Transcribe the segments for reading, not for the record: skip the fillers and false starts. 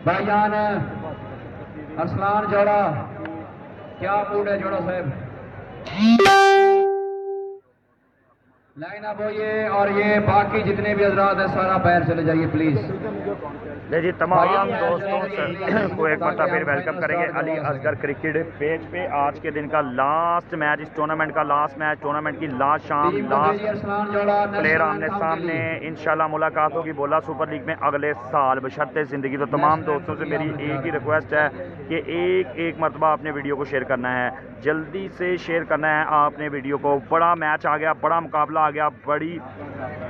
भाईजान अरसलान जोड़ा, क्या मूड है जोड़ा साहब? लाइन अप होइए और ये बाकी जितने भी हजरात हैं सारा पैर चले जाइए प्लीज। जी तमाम दोस्तों को एक बार फिर वेलकम करेंगे अली असगर क्रिकेट पेज पे। आज के दिन का लास्ट मैच, इस टूर्नामेंट का लास्ट मैच, टूर्नामेंट की लास्ट शाम, लास्ट प्लेयर आमने सामने। इंशाल्लाह मुलाकात होगी बोला सुपर लीग में अगले साल बशर्ते ज़िंदगी। तो तमाम दोस्तों से मेरी एक ही रिक्वेस्ट है कि एक मरतबा आपने वीडियो को शेयर करना है, जल्दी से शेयर करना है आपने वीडियो को। बड़ा मैच आ गया, बड़ा मुकाबला आ गया, बड़ी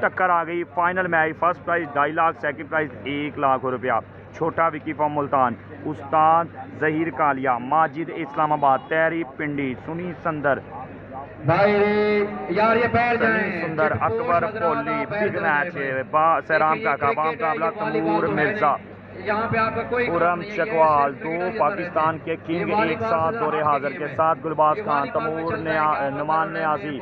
टक्कर आ गई। Final match, first prize 2.5 lakh, second prize 1 lakh रुपया। छोटा विकी फ्रॉम मुल्तान, उस्ताद जहीर कालिया, माजिद इस्लामाबाद, तैरी पिंडी, सुनी संदर भाई यार ये पैर सलीम सुंदर, अकबर कोहली। बिग मैच है, सैराम काका बा मुकाबला तमूर मिर्जा, यहाँ पे आपका कोई उरम चकवाल। दो पाकिस्तान के किंग एक साथ दौरे हाजिर के साथ गुलबाज खान, तमूर नुमान न्याजी,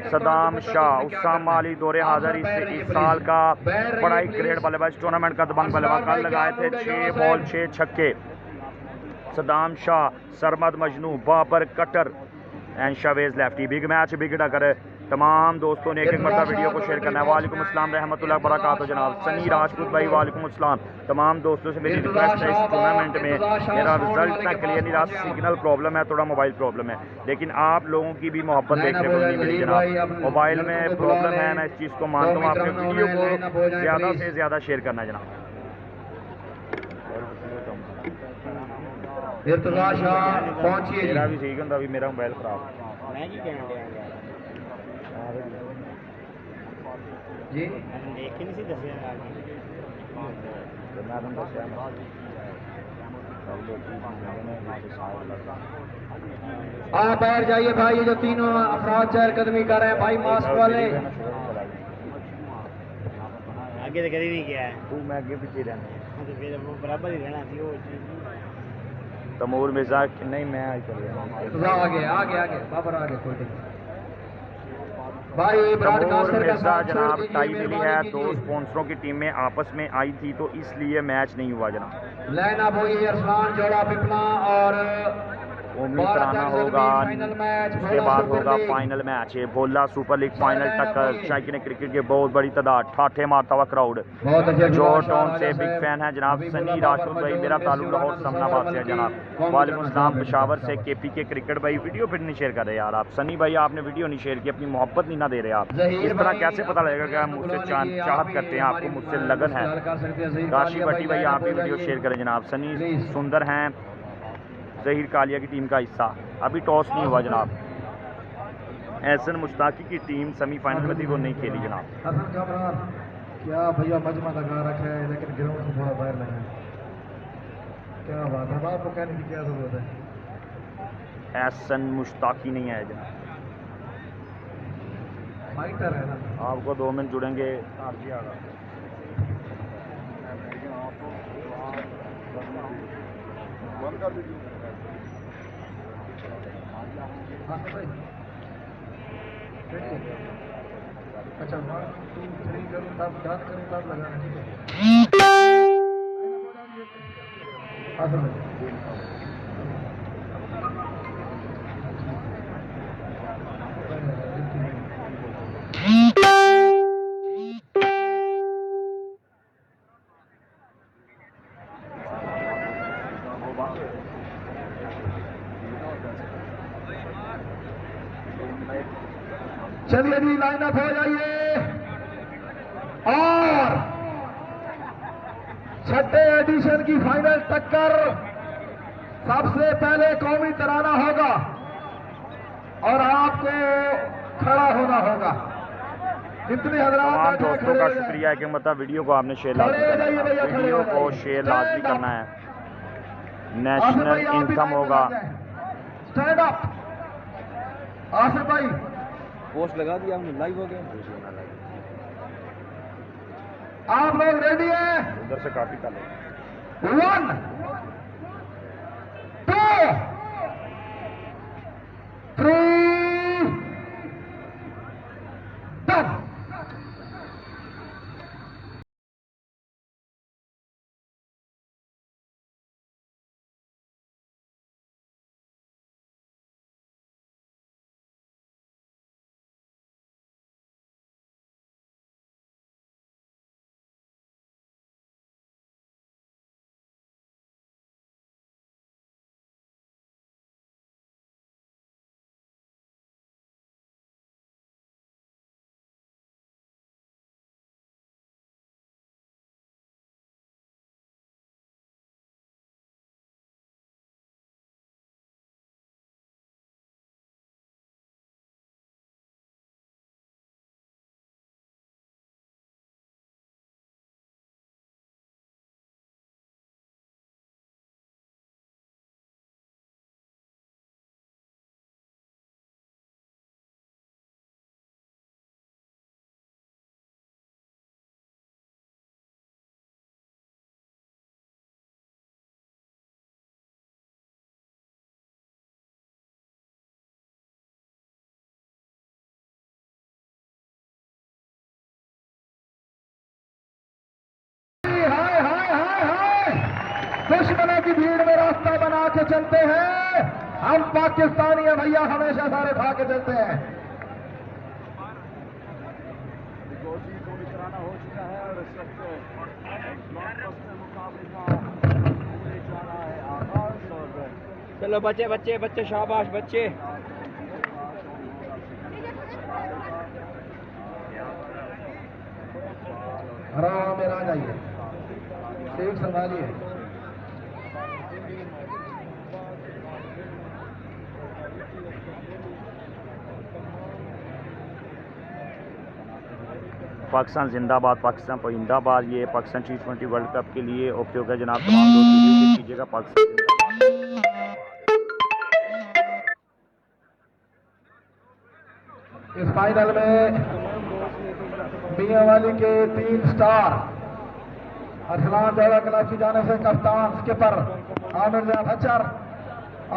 सदाम शाह, उस्साम माली दौरे हाजिर। इस साल का बड़ा ही ग्रेट बल्लेबाज, टूर्नामेंट का दबंग बल्लेबाज। कल लगाए थे 6 बॉल 6 छक्के। Saddam Shah, Sarmad Majnu, Babar cutter and Shavez lefty. Big match, big डकर। तमाम दोस्तों ने एक मरतबा वीडियो को शेयर करना है। वालेकुम अस्सलाम रहमतुल्लाह बरकातहू जनाब। सनी राजपूत भाई वालेकुम अस्सलाम। तमाम दोस्तों से मेरी रिक्वेस्ट है, इस टूर्नामेंट में मेरा रिजल्ट इतना क्लियर नहीं रहा, सिग्नल प्रॉब्लम है, थोड़ा मोबाइल प्रॉब्लम है, लेकिन आप लोगों की भी मोहब्बत देखने को नहीं मिली जनाब। मोबाइल में प्रॉब्लम है, मैं इस चीज़ को मानता हूँ। आपने वीडियो को ज़्यादा से ज़्यादा शेयर करना है जनाब। पहुंचिए। मेरा भी ठीक होता, मेरा मोबाइल खराब जी। आप बैठ जाइए भाई, ये जो तीनों अफराद चहलकदमी कर रहे हैं भाई, मास्क वाले आगे तो कभी नहीं गया है। तू मैं आगे पीछे रहना तो फिर वो बराबर ही रहना थी वो चीज। तमूर मिर्जा नहीं, मैं आगे बाबर आगे कोई नहीं भाई। तमूर मिर्जा जनाब टाई मिली है, 2 स्पॉन्सरों की टीमें आपस में आई थी तो इसलिए मैच नहीं हुआ जनाब। लाइन अप हुई अरसलान जोड़ा पिपला और उम्मीद कराना होगा, उसके बाद होगा फाइनल मैच है भोला सुपर लीग फाइनल टक्कर। शायकीन क्रिकेट की बहुत बड़ी तादाद, ठाठे मारता हुआ क्राउड। जो टाउन से बिग फैन है जनाब सनी राजपूत भाई, मेरा ताल्लुक लाहौर समनाबाद से है जनाब। वालेकुम अस्सलाम पेशावर से केपी के क्रिकेट भाई। वीडियो फिर नहीं शेयर कर रहे यार आप, सनी भाई आपने वीडियो नहीं शेयर की, अपनी मोहब्बत नहीं ना दे रहे आप। इस तरह कैसे पता लगेगा कि आप मुझसे चाहत करते हैं, आपको मुझसे लगन है। काशी भट्टी भाई आप भी वीडियो शेयर करें जनाब। सनी सुंदर हैं जहीर कालिया की टीम का हिस्सा। अभी टॉस नहीं हुआ जनाब। एहसन मुश्ताकी की टीम सेमीफाइनल में थी, वो नहीं खेली जनाब। क्या भैया मजमा लगा रखा है, लेकिन ग्राउंड से थोड़ा बाहर लगा है। क्या बात है, आपको कहने की क्या जरूरत है? एहसन मुश्ताकी नहीं है जनाब, फाइटर है ना। आपको 2 मिनट जुड़ेंगे। अच्छा 1 2 3 करूँ तब डन करूँ तब लगाना, ठीक है। चलिए जी लाइन अप हो जाइए और 6ठे एडिशन की फाइनल टक्कर। सबसे पहले कौमी तराना होगा और आपको खड़ा होना होगा। जितने तमाम दोस्तों का शुक्रिया है कि मतलब वीडियो को आपने शेयर लाजमी करना है, वीडियो को शेयर लाजमी करना है। नेशनल इनकम होगा। स्टैंड अप आसिफ भाई, पोस्ट लगा दिया हमने, लाइव हो गया। आप लोग रेडी हैं? उधर से काफी कर 1 2 3 done। उठा के चलते हैं। हम पाकिस्तानी हैं भैया, हमेशा सारे उठा के चलते हैं। चलो बच्चे बच्चे बच्चे, शाबाश बच्चे। आराम में आ जाइए, शेख संभालिए। पाकिस्तान जिंदाबाद, पाकिस्तान परिंदाबाद। ये पाकिस्तान T20 वर्ल्ड कप के लिए ओके ओके जनाब, तमाम दोस्त वीडियो कीजिएगा। पाकिस्तान इस फाइनल में मियांवाली के 3 स्टार अरसलान दौला क्लब की जाने से कप्तान स्किपर आमिर जान हचर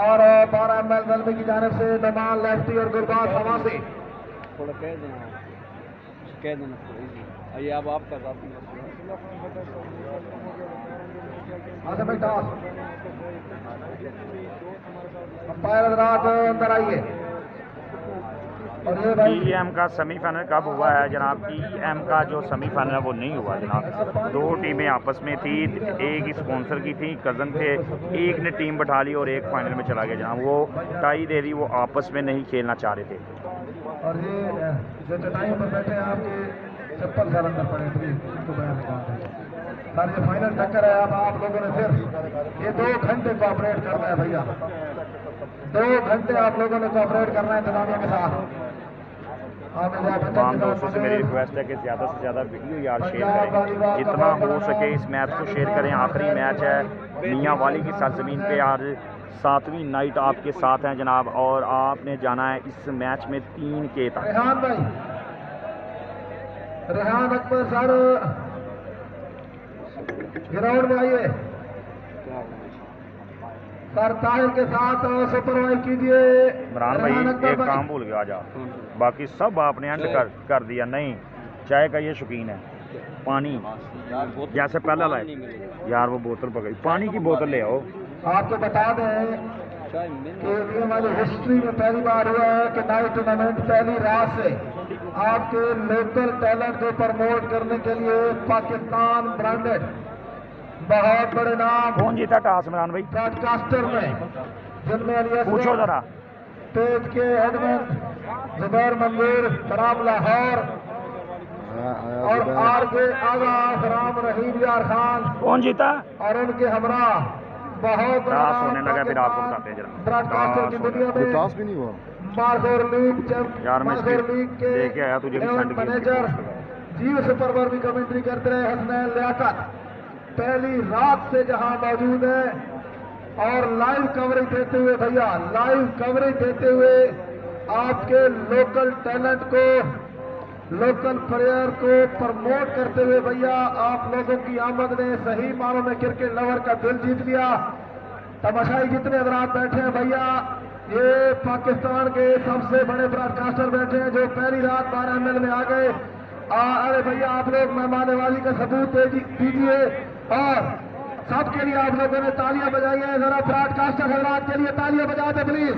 और 12 ML दलवी की जानिब से नमान लेफ्टी और गुरबाज हवासी। थोड़ा कह देना आइए अब आपका टॉस। अंपायर हजरात अंदर आइए। और ये भाई EM का सेमीफाइनल कब हुआ है जनाब? EM का जो सेमीफाइनल है वो नहीं हुआ जनाब। 2 टीमें आपस में थी, एक स्पॉन्सर की थी, कज़न थे, एक ने टीम बैठा ली और एक फाइनल में चला गया जनाब। वो टाई दे दी, वो आपस में नहीं खेलना चाह रहे थे। और ये जो चटाइयों पर बैठे हैं आपके चप्पल सर अंदर पड़े, प्लीज इनको बयान निकाल दें। सर ये फाइनल टक्कर है। अब आप लोगों ने फिर ये 2 घंटे कोऑपरेट करना है भैया, 2 घंटे आप लोगों ने कोऑपरेट करना है इंतजामिया के साथ। तमाम दोस्तों से मेरी रिक्वेस्ट है कि ज़्यादा से ज़्यादा वीडियो यार शेयर करें, जितना हो सके इस मैच को शेयर करें। आखिरी मैच है मियांवाली की सरजमीन पे, आज 7वीं नाइट आपके साथ हैं जनाब, और आपने जाना है इस मैच में 3 के तक। रेहान भाई, रेहान अकबर सर ग्राउंड में आइए। सर ताहिर के साथ सुपरवाइज कीजिए। इमरान भाई एक काम भूल गया, जा बाकी सब आपने एंड कर दिया। नहीं, चाय का ये शौकीन है, पानी जैसे पहला लाए यार, वो बोतल पकड़ी, पानी की बोतल ले आओ। आपको बता दें कि ये हमारी हिस्ट्री में पहली बार हुआ है कि नाइट टूर्नामेंट पहली रात से आपके लोकल टैलेंट को प्रमोट करने के लिए पाकिस्तान ब्रांडेड बहुत बड़े नाम कौन जीता टॉस इमरान भाई? ब्रॉडकास्टर में, जिनमें पूछो जरा। पेज के एडमिन जुबैर मंजूर खराब लाहौर और आगे आगा राम रहीम यार खान। कौन जीता? और उनके हमरा बहुत टॉस होने लगा, फिर आपको बताते हैं जरा। ब्रॉडकास्टर की दुनिया में टॉस भी नहीं हुआ। मार्गोर लीग यार मैं के लेके आया तुझे भी सेंड मैनेजर जीव सुपर पर भी कमेंट्री करते रहे हसनैन लियाकत पहली रात से जहां मौजूद है और लाइव कवरेज देते हुए भैया, लाइव कवरेज देते हुए आपके लोकल टैलेंट को, लोकल प्लेयर को प्रमोट करते हुए भैया, आप लोगों की आमद ने सही मानों में क्रिकेट लवर का दिल जीत लिया। तमाशाई जितने हजरात बैठे हैं भैया, ये पाकिस्तान के सबसे बड़े ब्रॉडकास्टर बैठे हैं जो पहली रात 12 ML में आ गए। अरे भैया आप लोग मेहमानवाली का सबूत दीजिए और सबके लिए आप लोगों ने तालियां बजाई है। जरा ब्रॉडकास्टर हजरात के लिए तालियां बजा दे प्लीज।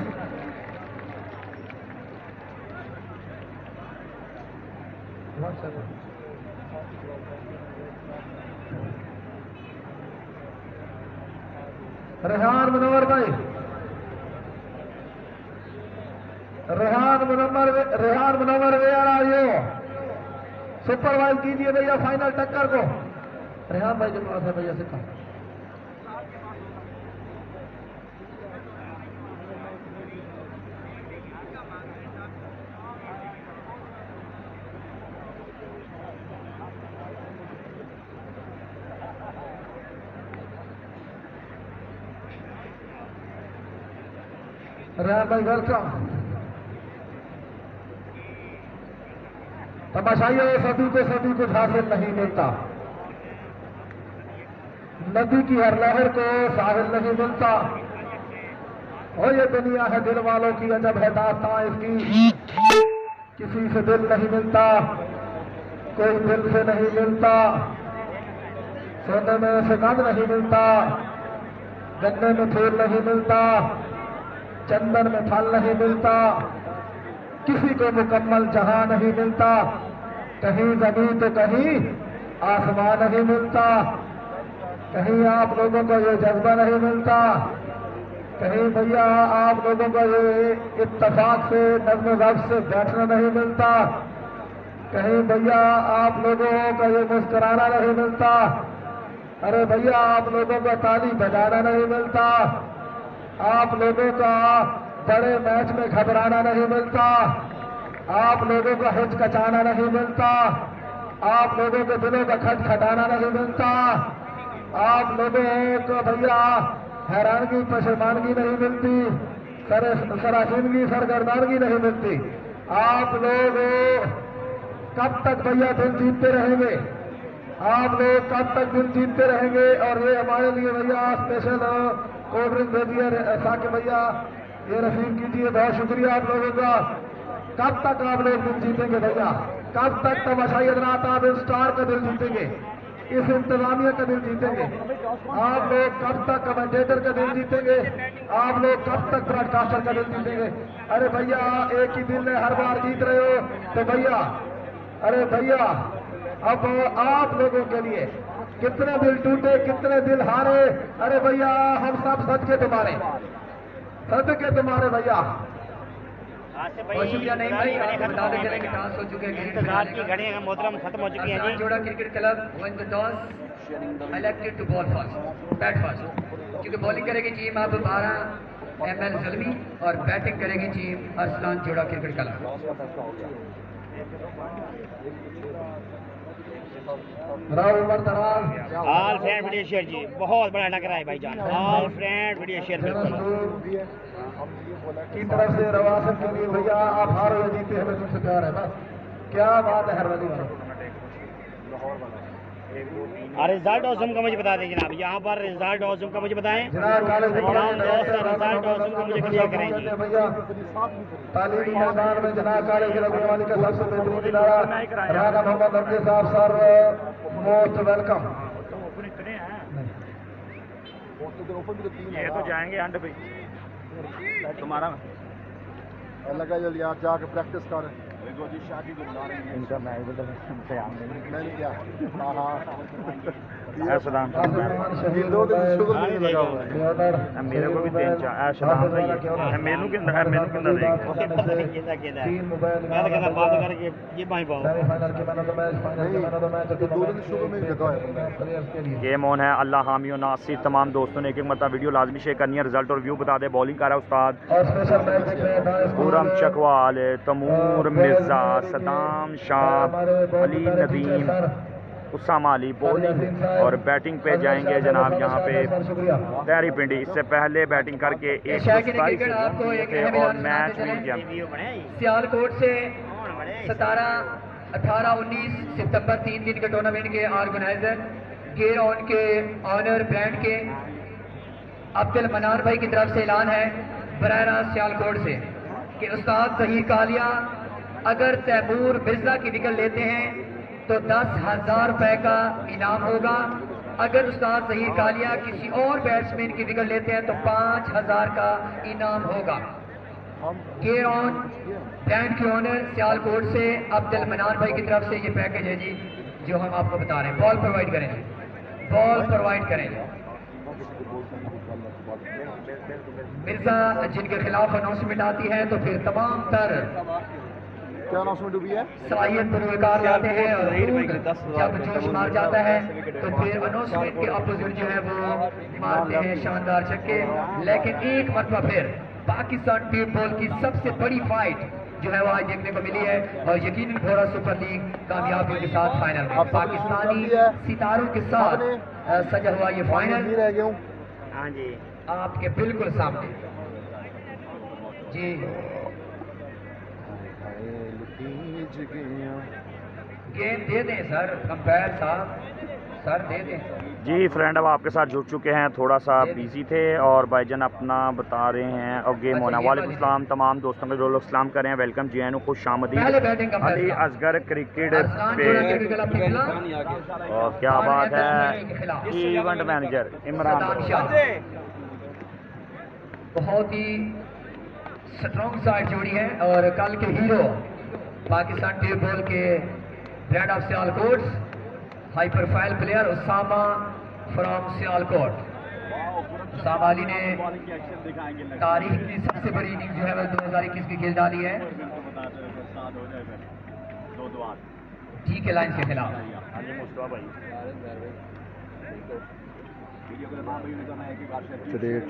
रेहान मुनव्वर भाई, रेहान मुनव्वर वे आ रही हो, सुपरवाइज कीजिए भैया फाइनल टक्कर को। रेहान भाई के पास है भैया सिक्का। रेहान भाई वेलकम। तमाशाइयों सभी को सभी कुछ हासिल नहीं मिलता, नदी की हर लहर को साहिल नहीं मिलता। और ये दुनिया है दिल वालों की, अजब है दास्तां इसकी, किसी से दिल नहीं मिलता, कोई दिल से नहीं मिलता, सोने में सुगंध नहीं मिलता, गन्ने में फूल नहीं मिलता, चंदन में फल नहीं मिलता, किसी को मुकम्मल जहां नहीं मिलता, कहीं जमीन तो कहीं आसमान नहीं मिलता, कहीं आप लोगों को ये जज्बा नहीं मिलता, कहीं भैया आप लोगों को ये इत्तेफाक से नज़्म ज़ब्त से बैठना नहीं मिलता, कहीं भैया आप लोगों को ये मुस्कुराना नहीं मिलता, अरे भैया आप लोगों को ताली बजाना नहीं मिलता, आप लोगों का बड़े मैच में घबराना नहीं मिलता, आप लोगों को हिचकचाना नहीं मिलता, आप लोगों के दिलों का खटखटाना नहीं मिलता, आप लोगों को भैया हैरानगी पशेमानगी नहीं मिलती, सरासनगी सरगर्दानगी नहीं मिलती। आप लोग कब तक भैया दिल जीतते रहेंगे, आप लोग कब तक दिल जीतते रहेंगे। और ये हमारे लिए भैया स्पेशल कोल्ड ड्रिंक भेजिए साके भैया, ये रसीद कीजिए, बहुत शुक्रिया आप लोगों का। कब तक आप लोग दिल जीतेंगे भैया, कब तक तमाशाई हज़रात आप इस स्टार का दिल जीतेंगे, इस इंतजामिया का दिल जीतेंगे, आप लोग कब तक कमेंटेटर का दिल जीतेंगे, आप लोग कब तक ब्रॉडकास्टर का दिल जीतेंगे। अरे भैया एक ही दिल में हर बार जीत रहे हो तो भैया, अरे भैया अब आप लोगों के लिए कितने दिल टूटे, कितने दिल हारे, अरे भैया हम सब सदके तुम्हारे, सदके तुम्हारे भैया। शुक्रिया नहीं भाई, बताते चले कि टॉस हो चुके हैं, इंतजार की घड़ियां मोहतरम खत्म हो चुकी हैं जी। Jora cricket club won the toss elected to bowl first, bat first, क्योंकि बॉलिंग करेगी टीम अब 12 ML ज़ल्मी और बैटिंग करेगी टीम अरसलान जोड़ा cricket club. All friend video share जी, बहुत बड़ा टकरा है भाईजान, ऑल फ्रेंड वीडियो शेयर की तरफ से रवासन के लिए भैया आप हार हो जीते हमें तुमसे प्यार है, बस क्या बात है। हर वाली रिजल्ट और जुम का मुझे बता दें जनाब, यहाँ पर रिजल्ट और जुम का मुझे बताएं जनाब। रिजल्ट और जुम का मुझे क्लियर करें जी भैया। तालीमी मैदान में जनाब काले वाली का सबसे बेहतरीन खिलाड़ा राना मोहम्मद अब्दुल साहब सर, मोस्ट वेलकम। ये तो जाएंगे अंड पे तुम्हारा लगा जल्दी आप जाकर प्रैक्टिस कर इनका मैच मैंने क्या सलाम दो दिन शुगर मुझे लगा हुआ है, मेरे को भी 3-4 सलाम मेनू के बात करके ये भाई पाओ दो दिन शुगर में लगा है। ये मौन है अल्लाह हामी और नासिर तमाम दोस्तों ने एक एक मरतबा वीडियो लाजमी शेयर करनी है। रिजल्ट और व्यू बता दे। बॉलिंग कर रहा है उस्ताद पूरम चकवाल, तमूर मिर्जा, सदाम शाह, अली नदीम, उसामा अली बॉलिंग और बैटिंग पे जाएंगे जनाब यहाँ पे तहरी पिंडी। इससे पहले बैटिंग करके और मैच भी किया। सियालकोट से 17, 18, 19 सितंबर 3 दिन के टूर्नामेंट के ऑर्गेनाइजर गेयर ऑन के ऑनर ब्रांड के अब्दुल मनान भाई की तरफ से ऐलान है बराह रास्त सियालकोट से कि उस्ताद ज़हीर कालिया अगर तैमूर मिर्जा की विकेट लेते हैं तो 10,000 रुपए का इनाम होगा। अगर उस्ताद ज़हीर कालिया किसी और बैट्समैन की विकेट लेते हैं तो 5,000 का इनाम होगा। गेयर ऑन ब्रांड के ओनर सियालकोट से अब्दुल मनान भाई की तरफ से ये पैकेज है जी जो हम आपको बता रहे हैं। बॉल प्रोवाइड करें, बॉल प्रोवाइड करें। मिर्जा जिनके खिलाफ अनाउंसमेंट आती है तो फिर तमाम तर क्या अनाउंसमेंट हुई है, सलाहियत पुरवकार लाते हैं और जब जोश मार जाता है तो फिर अनाउंसमेंट के अपोजिट जो है वो मारते हैं शानदार छक्के। लेकिन एक मरतबा फिर पाकिस्तान टीम बॉल की सबसे बड़ी फाइट जो है वो आज देखने को मिली है और यकीनन घोड़ा सुपर लीग कामयाबियों के साथ फाइनल में पाकिस्तानी सितारों के साथ सजा हुआ ये फाइनल रह गया हूँ। हाँ जी आपके बिल्कुल सामने जी। गेम दे दें सर, कंपेयर साहब सर दे दें जी। फ्रेंड अब आपके साथ जुड़ चुके हैं, थोड़ा सा बिजी थे और भाईजान अपना बता रहे हैं और गेम होना। वालेकुम सलाम तमाम दोस्तों को जो लोग सलाम कर रहे हैं, वेलकम जी एन खुश आमदीद। अली असगर क्रिकेट पे और क्या बात है इवेंट मैनेजर इमरान बहुत ही स्ट्रॉन्ग साइड जोड़ी है और कल के हीरो पाकिस्तान टेप बॉल के brand of Sialkot high profile player Usama from Sialkot. Usama Ali ने तारीख की सबसे बड़ी इनिंग्स जो है वो 2021 की खेल डाली है टी के लाइन के खिलाफ। तिरसठ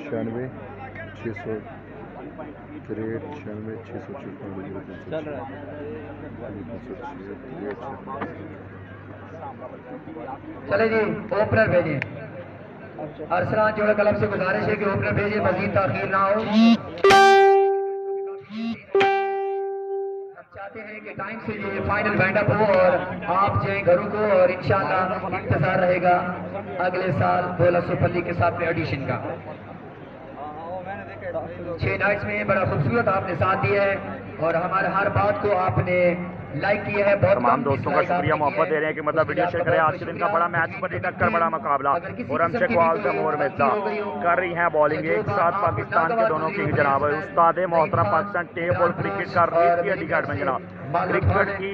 96 600 तिरसठ 96 600 चल रहा चले जी ओपनर भेजिए। अरसलान जोड़ा क्लब से गुजारिश है कि ओपनर भेजिए, मजीद ताखीर ना हो। हम चाहते हैं कि टाइम से ये फाइनल वाइंड अप हो और आप जाएं घरों को और इंशाल्लाह इंतजार रहेगा अगले साल बोला सुपर लीग के साथ में एडिशन का। 6 नाइट्स में बड़ा खूबसूरत आपने साथ दिया है और हमारे हर बात को आपने लाइक किया है। बहुत तमाम दोस्तों का शुक्रिया मोहब्बत दे रहे हैं कि मतलब वीडियो शेयर करें। आज के दिन का बड़ा मैच पर टक्कर बड़ा मुकाबला और हमसे कॉल और मिर्जा कर रही हैं बॉलिंग एक साथ पाकिस्तान के दोनों किंग जनाब उस्ताद मोहतरम पाकिस्तान टेप और क्रिकेट का रीत की अलीगढ़ में जनाब क्रिकेट की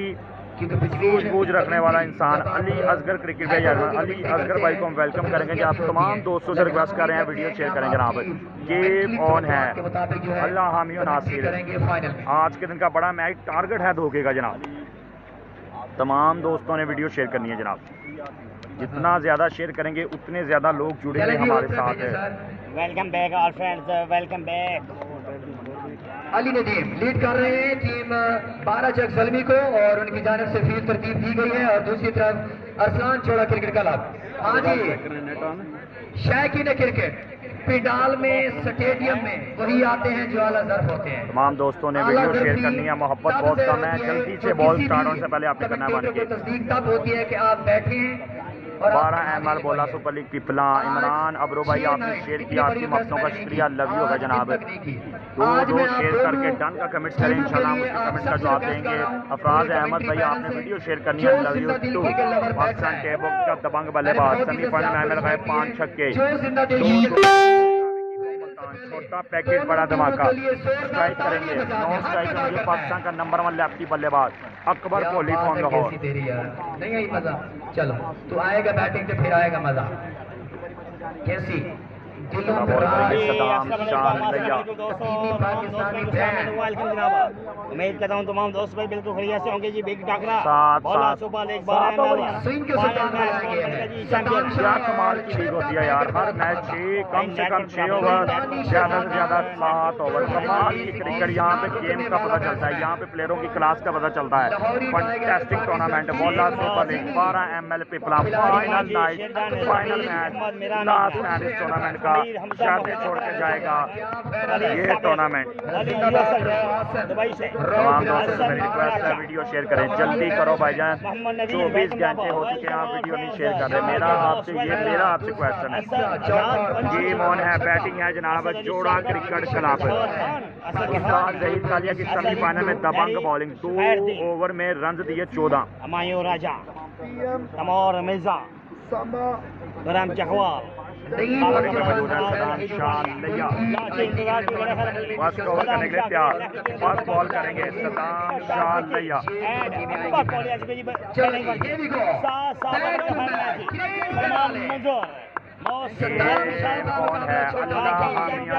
सूझबूझ रखने वाला इंसान अली असगर क्रिकेट के जर्मन अली असगर भाई को हम वेलकम करेंगे। आप तमाम दोस्तों से रिक्वेस्ट कर रहे हैं वीडियो शेयर करें जनाब। गेम ऑन है अल्लाह हामी नासिर। आज के दिन का बड़ा मैच टारगेट है धोखे का जनाब। तमाम दोस्तों ने वीडियो शेयर करनी है जनाब। जितना ज्यादा शेयर करेंगे उतने ज्यादा लोग जुड़ेंगे हमारे साथ है। Welcome back all friends, welcome back. Ali Nadeem lead कर रहे हैं टीम 12 जग जलमी को और उनकी जानिब से फील्ड तरतीब दी गई है और दूसरी तरफ अरसलान चौड़ा क्रिकेट क्लब। हाँ जी शायकीन क्रिकेट पिंडाल में स्टेडियम में वही आते हैं जो आला ज़र्फ होते हैं। तमाम दोस्तों ने वीडियो शेयर करनी है, मोहब्बत बहुत कम है, जल्दी से बॉल स्टार्ट होने से पहले आपने करना है। तो तस्दीक तब होती है कि आप बैठे हैं। 12 ML बोला सुपर लीग पिपला इमरान अबरो भाई आपने शेयर किया, आपकी मक्तों का शुक्रिया, लव यू होगा जनाब। दो शेयर करके डन का कमेंट करें, इंशाल्लाह हम उसके कमेंट का जवाब देंगे। अफराज अहमद भाई आपने वीडियो शेयर करनी है, love you too. Pakistan table का दबंग बल्लेबाज सेमीफाइनल में ML गए 5 छक्के, छोटा पैकेज बड़ा धमाका, स्ट्राइक करेंगे 9 स्ट्राइक में पाकिस्तान का नंबर 1 लेफ्टी बल्लेबाज अकबर कोहली फ्रॉम लाहौर। नहीं आई मजा, चलो तो आएगा बैटिंग तो फिर आएगा मजा। कैसी दिलों में उम्मीद करता हूँ तमाम दोस्त भाई बिल्कुल बढ़िया से होंगे जी। बिग टाकरा क्या कमाल की लीग होती है यार। हर मैच कम से कम 6 ओवर, ज्यादा से ज्यादा 7 ओवर। कमाल की क्रिकेट, यहाँ पे गेम का पता चलता है, यहाँ पे प्लेयरों की क्लास का पता चलता है। फैंटास्टिक टूर्नामेंट बोला super league 12 ML Pipla final night, final match, last match इस टूर्नामेंट का जाते छोड़ के जाएगा ये टूर्नामेंट। तमाम दोस्तों से मेरी रिक्वेस्ट है वीडियो शेयर करें, जल्दी करो भाईजान। 24 घंटे हो चुके हैं, आप वीडियो नहीं शेयर कर रहे। मेरा आपसे क्वेश्चन है। गेम ऑन है, बैटिंग है जनाब जोड़ा क्रिकेट क्लब। पाकिस्तान जहीर कालिया की सेमीफाइनल में दबंग बॉलिंग, 2 ओवर में रन दिए 14। हमायूं राजा, तमोर मिर्जा, गरम चकवाल, फर्स्ट ओवर करने के लिए तैयार, फर्स्ट बॉल करेंगे सदाम शाह लैया। कौन है अल्लाह हामिया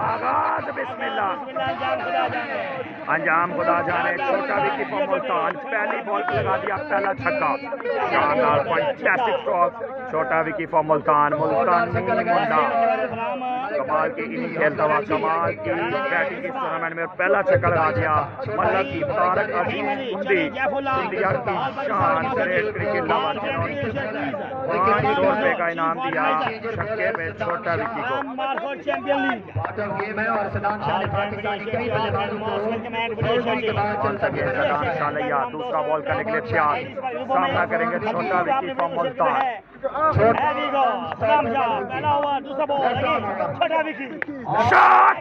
आगाज बिस्मिल्लाह, अंजाम खुदा जाने। छोटा विकी फॉर मुल्तान, पहली बॉल पे लगा दिया पहला छक्का, शानदार फैंटास्टिक स्ट्रोक। छोटा विकी फॉर मुल्तान, मुल्तानी मुंडा कमाल की इनिंग खेलता हुआ, कमाल की बैटिंग इस टूर्नामेंट में पहला छक्का लगा दिया। मतलब की तारक अजीज कुंडी इंडिया की शान ग्रेट क्रिकेट लवर जिन्होंने 500 रुपए का इनाम दिया छक्के पे छोटा विकी को। गेम है और सदाम शाह ने पाकिस्तानी कई बल्लेबाजों को सदाम शाह लैया दूसरा बॉल करने के लिए तैयार, सामना करेंगे छोटा Vicky for Multan. Shot,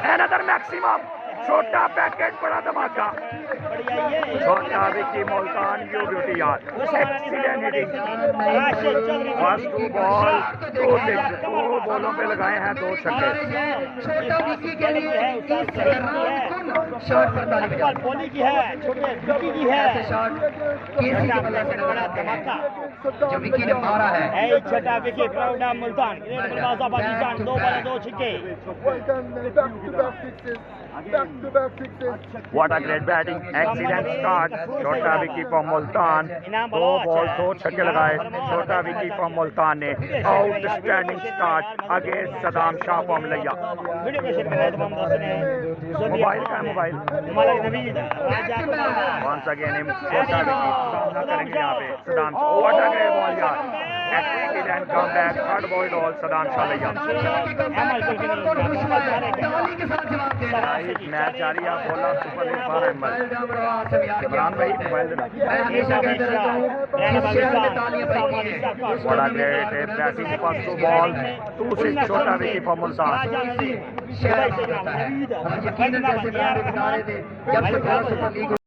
another maximum छोटा पैकेट बड़ा धमाका छोटा विकी मुल्तान यू ब्यूटी यार excellent hitting first two ball 2 6 2 बॉलों पे लगाए हैं 2 छक्के छोटा विकी के लिए शॉट पर ताली बजा बोली की है छोटे विकी की है ऐसे शॉट केसी के बल्ले से लगाते हैं जो विकी ने मारा है छोटा Vicky proud of Multan great बल्लेबाज पाकिस्तान 2 बॉल 2 छक्के back-to-back sixes. What a great batting, excellent start. छोटा विकी फॉर मुल्तान 2 बॉल 2 छक्के लगाए छोटा विकी फॉर मुल्तान ने outstanding start against Saddam Shah for मलैया वीडियो को शेयर करें तमाम दोस्तों ने मोबाइल का mobile Malak Naveed Raja once again him छोटा विकी सामना करेंगे यहाँ पे Saddam what a great ball यार excellent comeback third ball all Saddam Shah लैया मैच जारी है बोला सुपर लीग 12 नंबर इमरान भाई मोबाइल बड़ा great batting first two ball 2 6 छोटा विकी फॉर मुल्तान यकीनन जैसे बता रहे थे जब से सुपर लीग